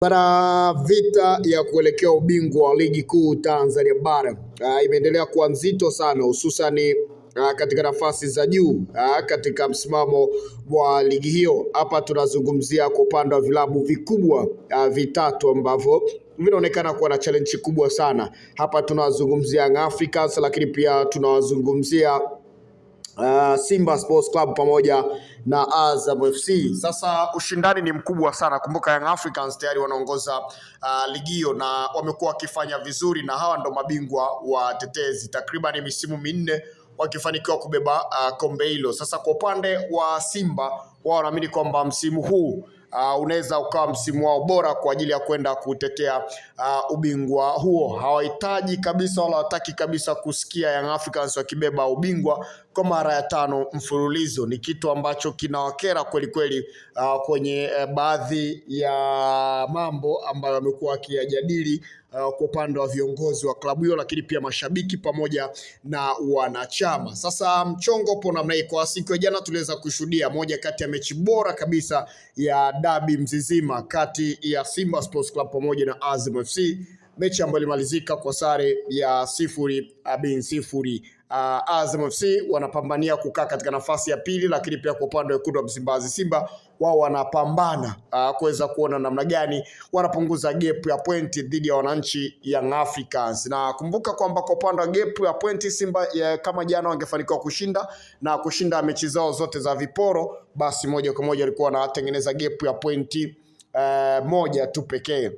Bara vita ya kuelekea ubingwa wa ligi kuu Tanzania bara imeendelea kuwa nzito sana, hususani katika nafasi za juu katika msimamo wa ligi hiyo. Hapa tunazungumzia kwa upande wa vilabu vikubwa vitatu ambavyo vinaonekana kuwa na challenge kubwa sana. Hapa tunazungumzia Young Africans, lakini pia tunawazungumzia Simba Sports Club pamoja na Azam FC. Sasa ushindani ni mkubwa sana. Kumbuka Young Africans tayari wanaongoza ligi hiyo na wamekuwa wakifanya vizuri, na hawa ndo mabingwa wa tetezi takriban misimu minne wakifanikiwa kubeba kombe hilo. Sasa kwa upande wa Simba, wao wanaamini kwamba msimu huu unaweza ukawa msimu wao bora kwa ajili ya kwenda kutetea ubingwa huo. Hawahitaji kabisa wala hawataki kabisa kusikia Young Africans wakibeba ubingwa kwa mara ya 5 mfululizo. Ni kitu ambacho kinawakera kweli kweli kwenye baadhi ya mambo ambayo wamekuwa wakiyajadili kwa upande wa viongozi wa klabu hiyo, lakini pia mashabiki pamoja na wanachama. Sasa mchongo upo namna hii. Kwa siku ya jana tuliweza kushuhudia moja kati ya mechi bora kabisa ya dabi mzizima kati ya Simba Sports Club pamoja na Azam FC, mechi ambayo ilimalizika kwa sare ya 0-0. Azam FC wanapambania kukaa katika nafasi ya pili, lakini pia kwa upande wa wekundu wa Msimbazi Simba wao wanapambana kuweza kuona namna gani wanapunguza gap ya pointi dhidi ya wananchi Young Africans. Na kumbuka kwamba kwa upande wa gap ya pointi Simba kama jana wangefanikiwa kushinda mechi zao zote za viporo, basi moja kwa moja walikuwa wanatengeneza gap ya pointi moja tu pekee.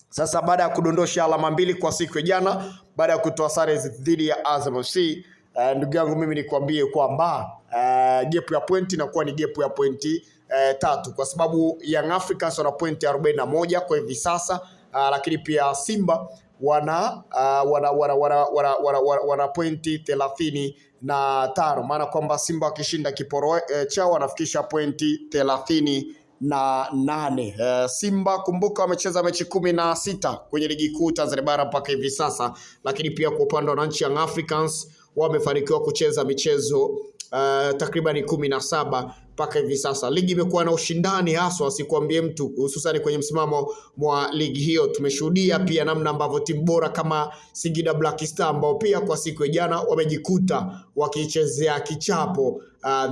Sasa baada ya kudondosha alama 2 kwa siku ya jana, baada ya kutoa sare dhidi ya Azam FC, ndugu yangu mimi nikwambie kwamba gap ya pointi inakuwa ni gap ya pointi 3, kwa sababu Young Africans wana pointi 41 kwa hivi sasa, lakini pia Simba wana pointi 35, maana kwamba Simba wakishinda kiporo chao wanafikisha pointi 38. Simba kumbuka wamecheza mechi 16 kwenye ligi kuu Tanzania bara mpaka hivi sasa, lakini pia kwa upande wa wananchi Young Africans wamefanikiwa kucheza michezo takriban 17 mpaka hivi sasa. Ligi imekuwa na ushindani haswa, sikwambie mtu, hususan kwenye msimamo wa ligi hiyo. Tumeshuhudia pia namna ambavyo timu bora kama Singida Black Star ambao pia kwa siku ya jana wamejikuta wakichezea kichapo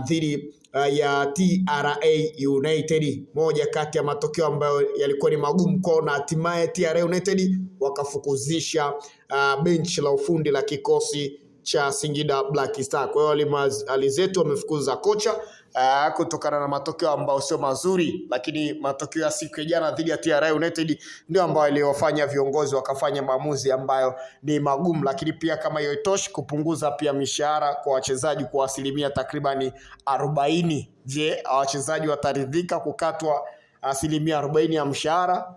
dhidi ya TRA United, moja kati ya matokeo ambayo yalikuwa ni magumu kwao, na hatimaye TRA United wakafukuzisha benchi la ufundi la kikosi cha Singida Black Star. Kwa hiyo alizetu wamefukuza kocha kutokana na matokeo ambayo sio mazuri, lakini matokeo ya siku ya jana dhidi ya TRA United ndio ambayo iliyofanya viongozi wakafanya maamuzi ambayo ni magumu. Lakini pia kama hiyo itoshi, kupunguza pia mishahara kwa wachezaji kwa asilimia takribani 40. Je, wachezaji wataridhika kukatwa asilimia 40 ya mshahara?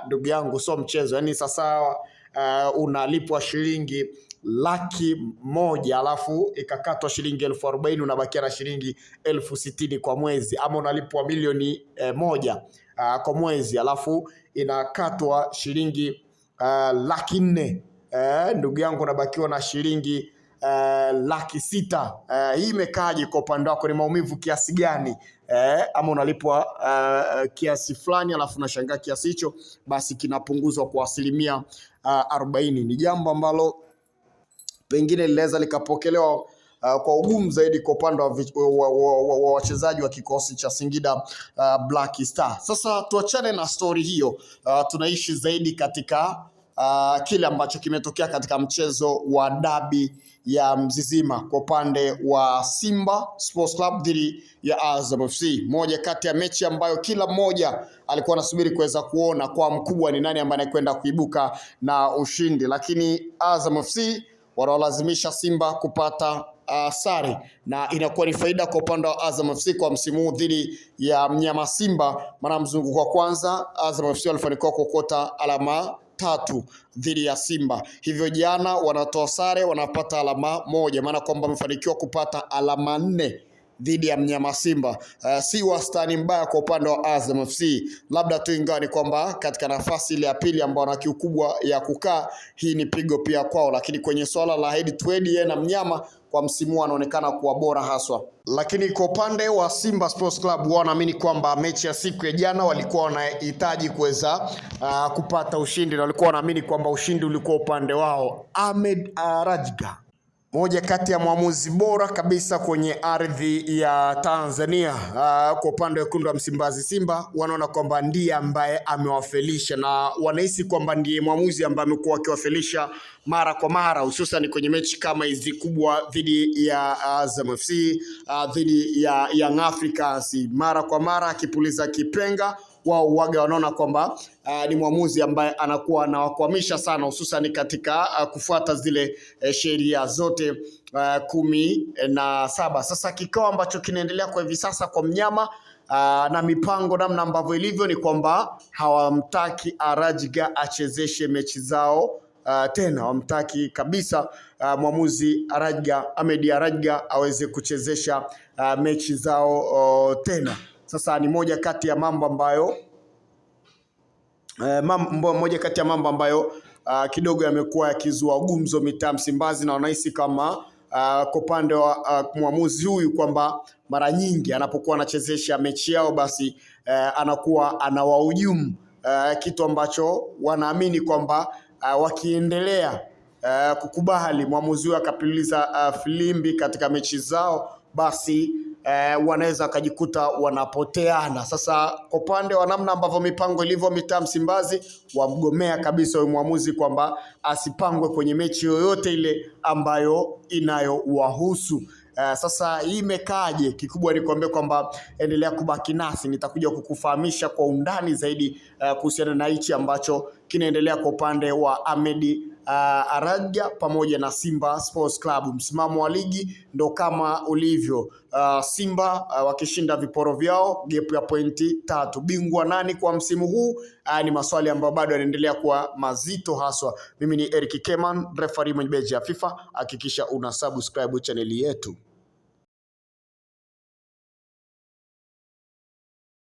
Ndugu yangu sio mchezo. Yani sasa unalipwa shilingi 100,000 alafu ikakatwa shilingi 40,000, unabakia na shilingi 60,000 kwa mwezi, ama unalipwa milioni 1 kwa mwezi alafu inakatwa shilingi 400,000. Ndugu yangu unabakiwa na shilingi 600,000. Hii imekaje kwa upande wako? Ni maumivu kiasi gani? Ama unalipwa kiasi fulani alafu unashangaa kiasi hicho basi kinapunguzwa kwa asilimia 40. Ni jambo ambalo pengine linaweza likapokelewa kwa ugumu zaidi kwa upande wa wachezaji wa kikosi cha Singida Black Star. Sasa tuachane na story hiyo, tunaishi zaidi katika kile ambacho kimetokea katika mchezo wa dabi ya mzizima kwa upande wa Simba Sports Club dhidi ya Azam FC, moja kati ya mechi ambayo kila mmoja alikuwa anasubiri kuweza kuona kwa mkubwa ni nani ambaye anakwenda kuibuka na ushindi, lakini Azam FC wanalazimisha Simba kupata sare, na inakuwa ni faida kwa upande wa Azam FC kwa msimu huu dhidi ya mnyama Simba. Maana mzunguko wa kwanza Azam FC walifanikiwa kuokota alama 3 dhidi ya Simba, hivyo jana wanatoa sare, wanapata alama 1, maana kwamba wamefanikiwa kupata alama 4 dhidi ya mnyama Simba. Si wastani mbaya kwa upande wa Azam FC, labda tu ingawa ni kwamba katika nafasi ile ya pili ambao wana kiu kubwa ya kukaa, hii ni pigo pia kwao, lakini kwenye swala la head to head na mnyama kwa msimu anaonekana kuwa bora haswa. Lakini kwa upande wa Simba Sports Club wanaamini kwamba mechi ya siku ya jana walikuwa wanahitaji kuweza kupata ushindi, na walikuwa wanaamini kwamba ushindi ulikuwa upande wao. Ahmed Rajga, moja kati ya mwamuzi bora kabisa kwenye ardhi ya Tanzania, kwa upande wa wekundu wa Msimbazi Simba wanaona kwamba ndiye ambaye amewafelisha, na wanahisi kwamba ndiye mwamuzi ambaye amekuwa akiwafelisha mara kwa mara, hususan kwenye mechi kama hizi kubwa dhidi ya Azam FC, dhidi ya Young Africans. Mara kwa mara akipuliza kipenga, wao waga wanaona kwamba ni mwamuzi ambaye anakuwa anawakwamisha sana, hususan katika kufuata zile sheria zote 17. Sasa kikao ambacho kinaendelea kwa hivi sasa kwa mnyama na mipango namna ambavyo ilivyo ni kwamba hawamtaki Rajga achezeshe mechi zao tena. Hawamtaki kabisa mwamuzi Ahmed Rajga aweze kuchezesha mechi zao tena. Sasa ni moja kati ya mambo ambayo kidogo yamekuwa yakizua gumzo mitaa Msimbazi, na wanahisi kama kwa upande wa mwamuzi huyu kwamba mara nyingi anapokuwa anachezesha mechi yao basi anakuwa anawahujumu, kitu ambacho wanaamini kwamba wakiendelea kukubali mwamuzi huyu akapiliza filimbi katika mechi zao basi wanaweza wakajikuta wanapoteana. Sasa kwa upande wa namna ambavyo mipango ilivyo mitaa Msimbazi, wamgomea kabisa huyu mwamuzi kwamba asipangwe kwenye mechi yoyote ile ambayo inayowahusu. Sasa hii imekaaje? Kikubwa ni kuambia kwamba endelea kubaki nasi, nitakuja kukufahamisha kwa undani zaidi kuhusiana na hichi ambacho kinaendelea kwa upande wa Ahmed Rajga pamoja na Simba Sports Club. Msimamo wa ligi ndo kama ulivyo. Simba wakishinda viporo vyao, gap ya pointi 3. Bingwa nani kwa msimu huu? Ni maswali ambayo bado yanaendelea kuwa mazito haswa. Mimi ni Eric Keman, referee mwenye beji ya FIFA. Hakikisha una subscribe channel yetu.